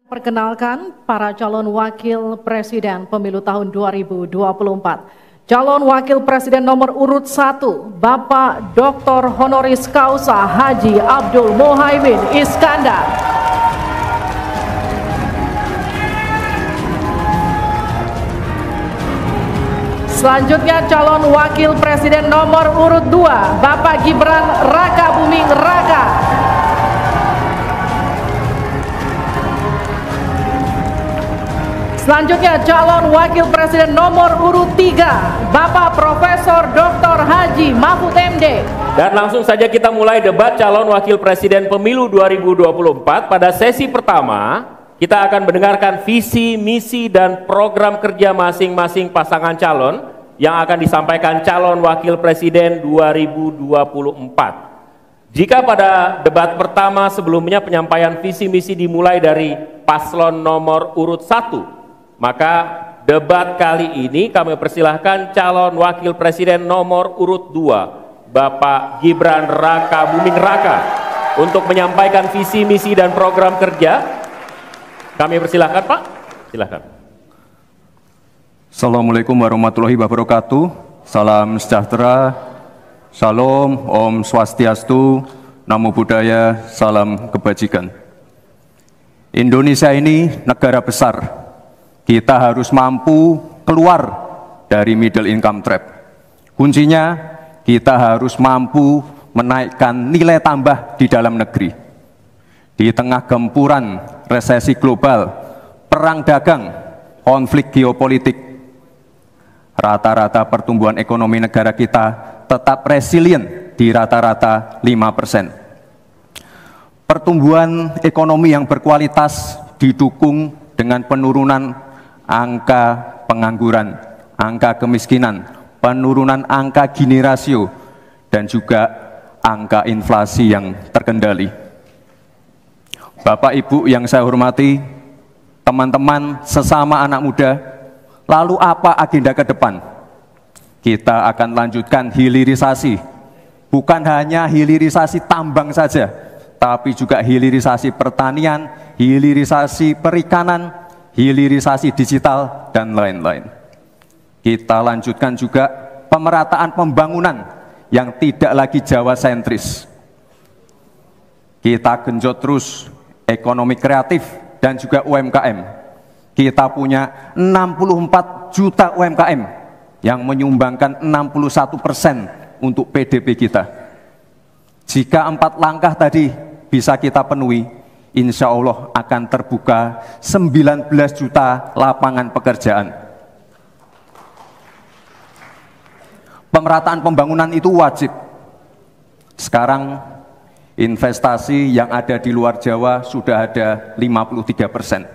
Perkenalkan para calon wakil presiden pemilu tahun 2024. Calon wakil presiden nomor urut 1, Bapak Dr. Honoris Causa Haji Abdul Muhaimin Iskandar. Selanjutnya calon wakil presiden nomor urut 2, Bapak Gibran Rakabuming Raka. Selanjutnya calon wakil presiden nomor urut 3, Bapak Profesor Dr. Haji Mahfud MD. Dan langsung saja kita mulai debat calon wakil presiden pemilu 2024. Pada sesi pertama, kita akan mendengarkan visi, misi, dan program kerja masing-masing pasangan calon yang akan disampaikan calon wakil presiden 2024. Jika pada debat pertama sebelumnya penyampaian visi misi dimulai dari paslon nomor urut 1, maka debat kali ini kami persilahkan calon wakil presiden nomor urut 2, Bapak Gibran Rakabuming Raka, untuk menyampaikan visi misi dan program kerja. Kami persilahkan, Pak. Silakan. Assalamualaikum warahmatullahi wabarakatuh. Salam sejahtera, Shalom, Om Swastiastu, Namo Buddhaya, salam kebajikan. Indonesia ini negara besar. Kita harus mampu keluar dari middle income trap. Kuncinya kita harus mampu menaikkan nilai tambah di dalam negeri. Di tengah gempuran resesi global, perang dagang, konflik geopolitik, rata-rata pertumbuhan ekonomi negara kita tetap resilient di rata-rata 5%. Pertumbuhan ekonomi yang berkualitas didukung dengan penurunan angka pengangguran, angka kemiskinan, penurunan angka Gini rasio, dan juga angka inflasi yang terkendali. Bapak Ibu yang saya hormati, teman-teman sesama anak muda, lalu apa agenda ke depan? Kita akan lanjutkan hilirisasi, bukan hanya hilirisasi tambang saja, tapi juga hilirisasi pertanian, hilirisasi perikanan, hilirisasi digital, dan lain-lain. Kita lanjutkan juga pemerataan pembangunan yang tidak lagi Jawa sentris. Kita genjot terus ekonomi kreatif dan juga UMKM. Kita punya 64 juta UMKM yang menyumbangkan 61% untuk PDB kita. Jika 4 langkah tadi bisa kita penuhi, insya Allah akan terbuka 19 juta lapangan pekerjaan. Pemerataan pembangunan itu wajib. Sekarang investasi yang ada di luar Jawa sudah ada 53%.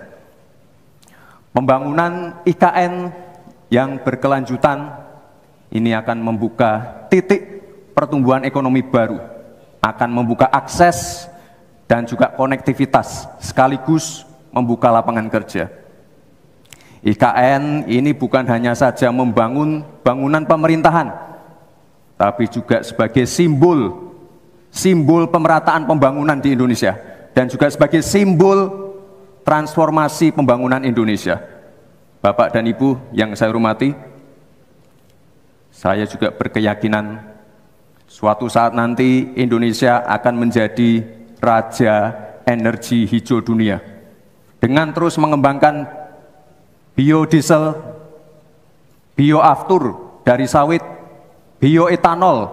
Pembangunan IKN yang berkelanjutan ini akan membuka titik pertumbuhan ekonomi baru, akan membuka akses dan juga konektivitas, sekaligus membuka lapangan kerja. IKN ini bukan hanya saja membangun bangunan pemerintahan, tapi juga sebagai simbol pemerataan pembangunan di Indonesia, dan juga sebagai simbol transformasi pembangunan Indonesia. Bapak dan Ibu yang saya hormati, saya juga berkeyakinan suatu saat nanti Indonesia akan menjadi raja energi hijau dunia dengan terus mengembangkan biodiesel, bioaftur dari sawit, bioetanol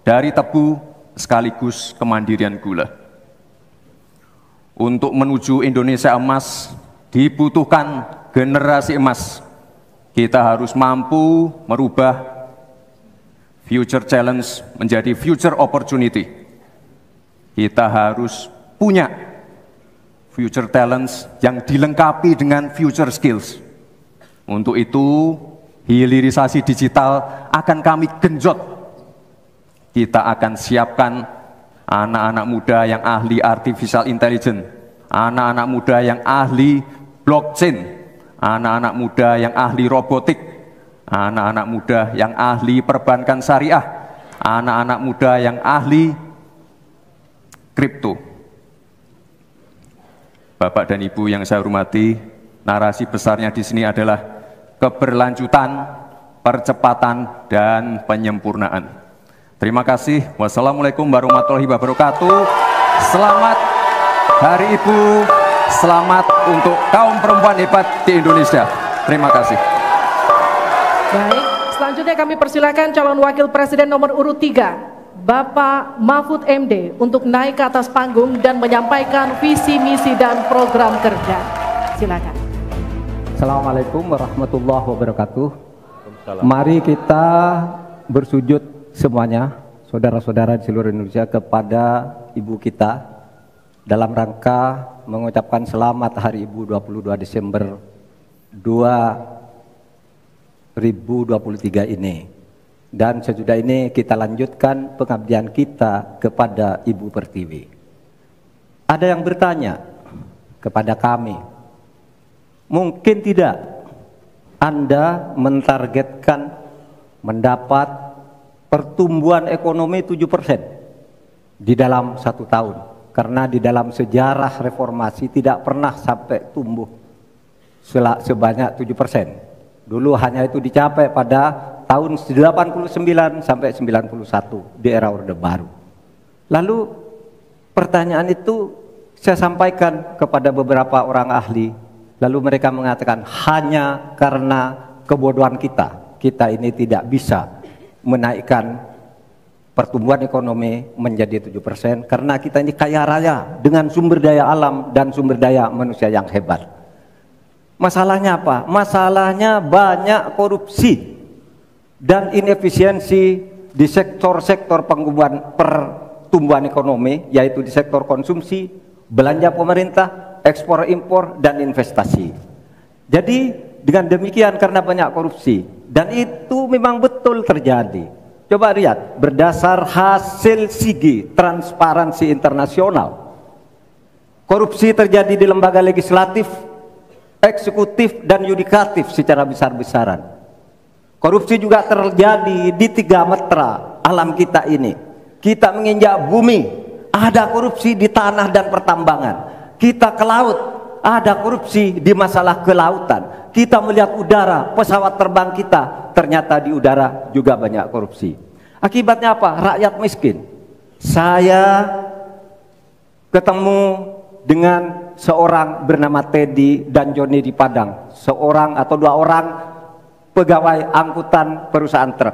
dari tebu, sekaligus kemandirian gula. Untuk menuju Indonesia emas dibutuhkan generasi emas. Kita harus mampu merubah future challenge menjadi future opportunity. Kita harus punya future talents yang dilengkapi dengan future skills. Untuk itu, hilirisasi digital akan kami genjot. Kita akan siapkan anak-anak muda yang ahli artificial intelligence, anak-anak muda yang ahli blockchain, anak-anak muda yang ahli robotik, anak-anak muda yang ahli perbankan syariah, anak-anak muda yang ahli kripto. Bapak dan Ibu yang saya hormati, narasi besarnya di sini adalah keberlanjutan, percepatan, dan penyempurnaan. Terima kasih. Wassalamualaikum warahmatullahi wabarakatuh. Selamat Hari Ibu, selamat untuk kaum perempuan hebat di Indonesia. Terima kasih. Baik, selanjutnya kami persilakan calon wakil presiden nomor urut 3, Bapak Mahfud MD, untuk naik ke atas panggung dan menyampaikan visi, misi, dan program kerja. Silakan. Assalamualaikum warahmatullahi wabarakatuh. Mari kita bersujud semuanya, saudara-saudara di seluruh Indonesia, kepada Ibu kita dalam rangka mengucapkan selamat Hari Ibu 22 Desember 2023 ini. Dan sesudah ini kita lanjutkan pengabdian kita kepada Ibu Pertiwi. Ada yang bertanya kepada kami, mungkin tidak Anda mentargetkan mendapat pertumbuhan ekonomi 7% di dalam 1 tahun, karena di dalam sejarah reformasi tidak pernah sampai tumbuh sebanyak 7%. Dulu hanya itu dicapai pada tahun 89 sampai 91 di era Orde Baru. Lalu pertanyaan itu saya sampaikan kepada beberapa orang ahli, lalu mereka mengatakan hanya karena kebodohan kita ini tidak bisa menaikkan pertumbuhan ekonomi menjadi 7% karena kita ini kaya raya dengan sumber daya alam dan sumber daya manusia yang hebat. Masalahnya apa? Masalahnya banyak korupsi dan inefisiensi di sektor-sektor pertumbuhan ekonomi, yaitu di sektor konsumsi, belanja pemerintah, ekspor impor, dan investasi. Jadi dengan demikian karena banyak korupsi, dan itu memang betul terjadi. Coba lihat, berdasar hasil SIGI, Transparansi Internasional, korupsi terjadi di lembaga legislatif, eksekutif, dan yudikatif secara besar-besaran. Korupsi juga terjadi di 3 metra alam kita ini. Kita menginjak bumi, ada korupsi di tanah dan pertambangan. Kita ke laut, ada korupsi di masalah kelautan. Kita melihat udara, pesawat terbang kita, ternyata di udara juga banyak korupsi. Akibatnya apa? Rakyat miskin. Saya ketemu dengan seorang bernama Teddy dan Joni di Padang, seorang atau 2 orang pegawai angkutan perusahaan truk,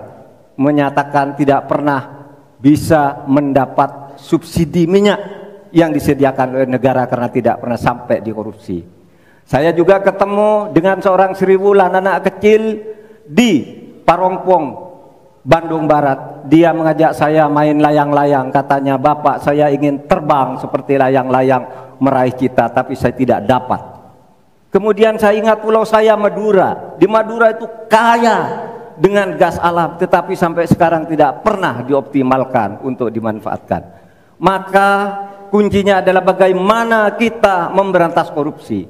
menyatakan tidak pernah bisa mendapat subsidi minyak yang disediakan oleh negara karena tidak pernah sampai di korupsi. Saya juga ketemu dengan seorang Sri Wulan, anak kecil di Parongpong, Bandung Barat. Dia mengajak saya main layang-layang, katanya, "Bapak, saya ingin terbang seperti layang-layang meraih cita, tapi saya tidak dapat." Kemudian saya ingat pulau saya Madura. Di Madura itu kaya dengan gas alam, tetapi sampai sekarang tidak pernah dioptimalkan untuk dimanfaatkan. Maka kuncinya adalah bagaimana kita memberantas korupsi.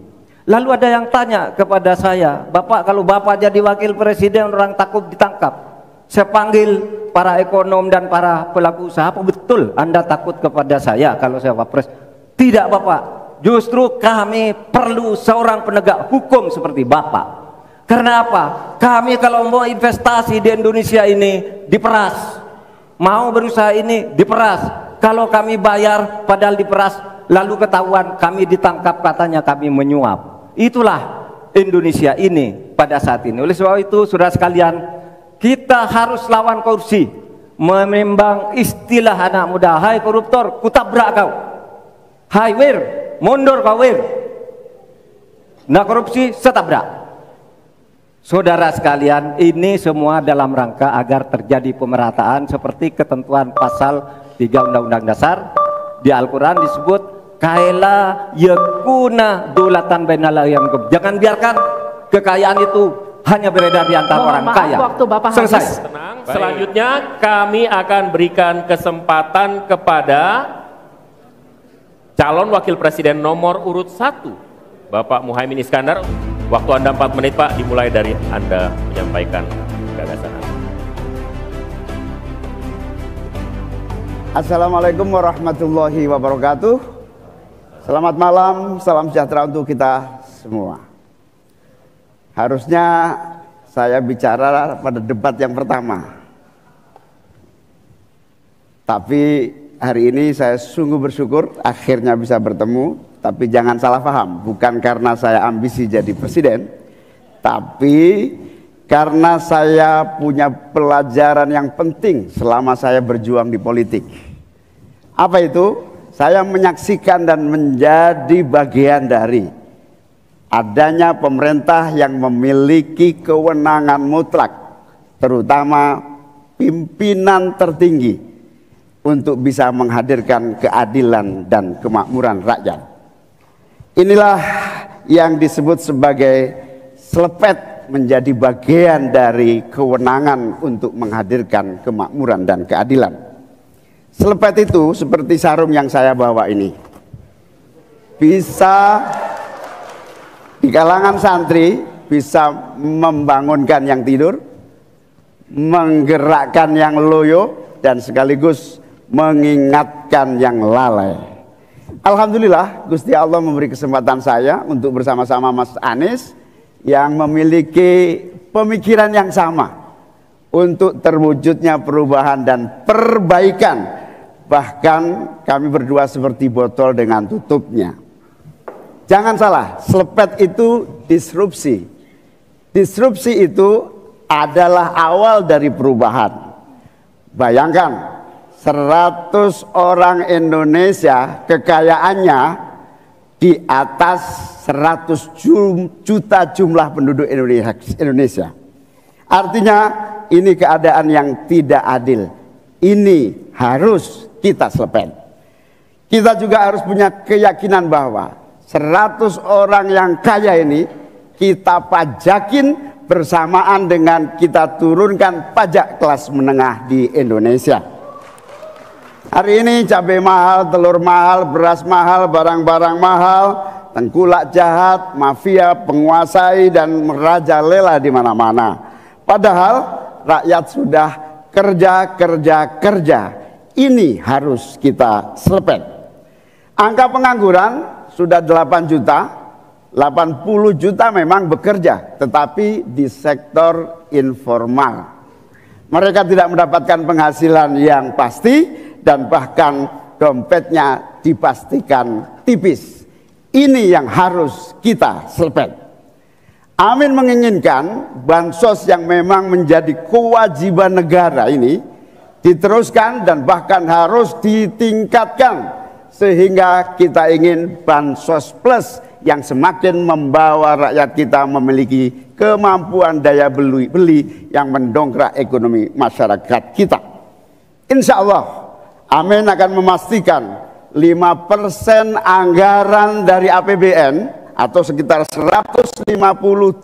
Lalu ada yang tanya kepada saya, "Bapak, kalau Bapak jadi wakil presiden orang takut ditangkap." Saya panggil para ekonom dan para pelaku usaha, "Apa betul Anda takut kepada saya kalau saya wapres?" "Tidak, Bapak. Justru kami perlu seorang penegak hukum seperti Bapak. Karena apa? Kami kalau mau investasi di Indonesia ini diperas. Mau berusaha ini diperas. Kalau kami bayar padahal diperas, lalu ketahuan kami ditangkap katanya kami menyuap." Itulah Indonesia ini pada saat ini. Oleh sebab itu, saudara sekalian, kita harus lawan korupsi. Menimbang istilah anak muda, "Hai koruptor, kutabrak kau. Hai wir, mundur kau wir." Nah, korupsi setabrak. Saudara sekalian, ini semua dalam rangka agar terjadi pemerataan seperti ketentuan pasal 3 Undang-Undang Dasar. Di Al-Quran disebut kaila yakuna dulatan bainal yang. Jangan biarkan kekayaan itu hanya beredar di antara orang kaya. Waktu Bapak selesai. habis. Tenang. Selanjutnya kami akan berikan kesempatan kepada calon wakil presiden nomor urut 1, Bapak Muhaimin Iskandar. Waktu Anda 4 menit, Pak, dimulai dari Anda menyampaikan gagasan Anda. Assalamualaikum warahmatullahi wabarakatuh. Selamat malam, salam sejahtera untuk kita semua. Harusnya saya bicara pada debat yang pertama. Tapi hari ini saya sungguh bersyukur akhirnya bisa bertemu. Tapi jangan salah paham, bukan karena saya ambisi jadi presiden, tapi karena saya punya pelajaran yang penting selama saya berjuang di politik. Apa itu? Saya menyaksikan dan menjadi bagian dari adanya pemerintah yang memiliki kewenangan mutlak, terutama pimpinan tertinggi, untuk bisa menghadirkan keadilan dan kemakmuran rakyat. Inilah yang disebut sebagai selepet, menjadi bagian dari kewenangan untuk menghadirkan kemakmuran dan keadilan. Selepet itu seperti sarung yang saya bawa ini. Bisa di kalangan santri, bisa membangunkan yang tidur, menggerakkan yang loyo, dan sekaligus mengingatkan yang lalai. Alhamdulillah, Gusti Allah memberi kesempatan saya untuk bersama-sama Mas Anies yang memiliki pemikiran yang sama untuk terwujudnya perubahan dan perbaikan. Bahkan kami berdua seperti botol dengan tutupnya. Jangan salah, selepet itu disrupsi. Disrupsi itu adalah awal dari perubahan. Bayangkan, 100 orang Indonesia kekayaannya di atas 100 juta jumlah penduduk Indonesia. Artinya ini keadaan yang tidak adil. Ini harus kita selepet. Kita juga harus punya keyakinan bahwa 100 orang yang kaya ini kita pajakin bersamaan dengan kita turunkan pajak kelas menengah di Indonesia. Hari ini cabai mahal, telur mahal, beras mahal, barang-barang mahal, tengkulak jahat, mafia, penguasai dan merajalela di mana-mana. Padahal rakyat sudah kerja. Ini harus kita selepet. Angka pengangguran sudah 8 juta, 80 juta memang bekerja, tetapi di sektor informal. Mereka tidak mendapatkan penghasilan yang pasti, dan bahkan dompetnya dipastikan tipis. Ini yang harus kita selepet. Amin menginginkan bansos yang memang menjadi kewajiban negara ini diteruskan dan bahkan harus ditingkatkan, sehingga kita ingin bansos plus yang semakin membawa rakyat kita memiliki kemampuan daya beli yang mendongkrak ekonomi masyarakat kita. Insya Allah Amin akan memastikan 5% anggaran dari APBN atau sekitar 150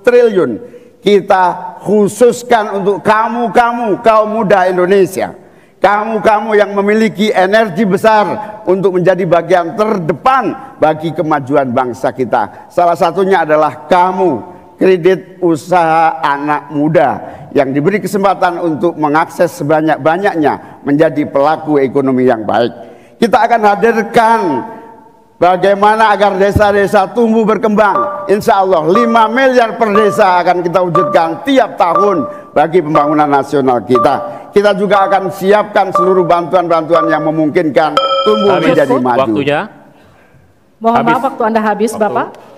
triliun kita khususkan untuk kamu kaum muda Indonesia. Kamu yang memiliki energi besar untuk menjadi bagian terdepan bagi kemajuan bangsa kita. Salah satunya adalah kamu, kredit usaha anak muda yang diberi kesempatan untuk mengakses sebanyak-banyaknya menjadi pelaku ekonomi yang baik. Kita akan hadirkan bagaimana agar desa-desa tumbuh berkembang. Insya Allah 5 miliar per desa akan kita wujudkan tiap tahun bagi pembangunan nasional kita. Kita juga akan siapkan seluruh bantuan-bantuan yang memungkinkan tumbuh menjadi maju. Waktunya. Mohon maaf, waktu Anda habis, Bapak.